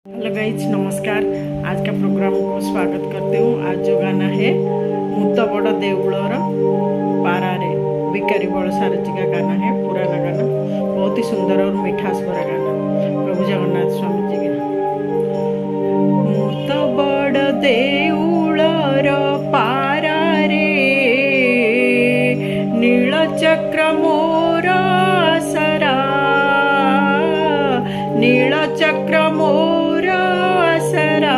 Hello guys, नमस्कार। आज का प्रोग्राम को स्वागत करती हूँ। आज जो गाना है मुत बड़ देउलर पारारे भिकारी बड़ सारथी का गाना है। पुराना गाना, बहुत ही सुंदर और मिठास भरा गाना। प्रभु जगन्नाथ स्वामी जी का मुत बड़ देउलर पारारे नील चक्र मोर आसरा, नील चक्र मोर आसरा,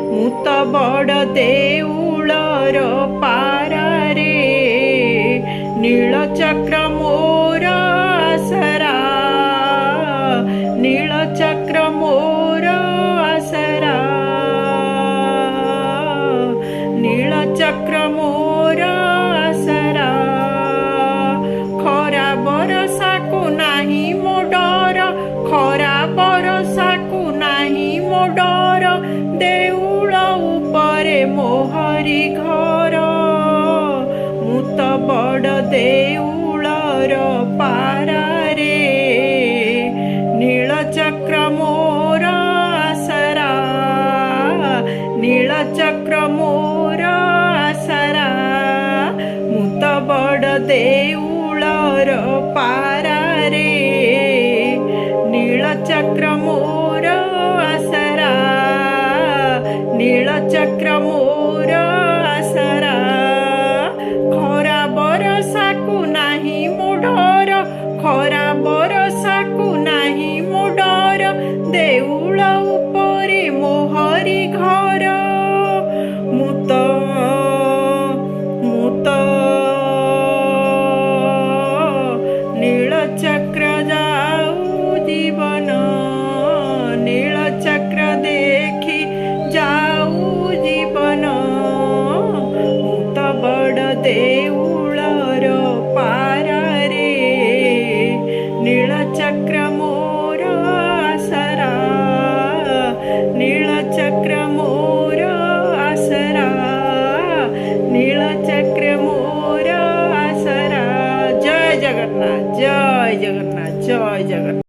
मुत बड़ देउलर पारारे नील चक्र मोर आसरा, नील चक्र मोर आसरा, नील चक्र मोर आसरा। खरा बरसा को नाही मो डर, खरा बरसा को नाही मो डर, देउल उपरे मोहरी घर, मुत बड़ देउलर पारारे नील चक्र मोर आसरा, नील चक्र मोर आसरा, मुत बड़ देउलर पारारे नील चक्र मोर आसरा, नील चक्र मोर आसरा। खरा बरसा को नाही मो डर, खरा बरसा को नाही मो डर, देउल उपरे मोहरी घर, मुत मुत नील चक्र जाऊ जीवन, नील चक्र देखी जाऊ जीवन, मुत बड़ देउलर पारारे नील चक्र मोर आसरा, नील चक्र मोर आसरा, नील चक्र मोर आसरा। जय जगन्नाथ, जय जगन्नाथ, जय जगन्नाथ।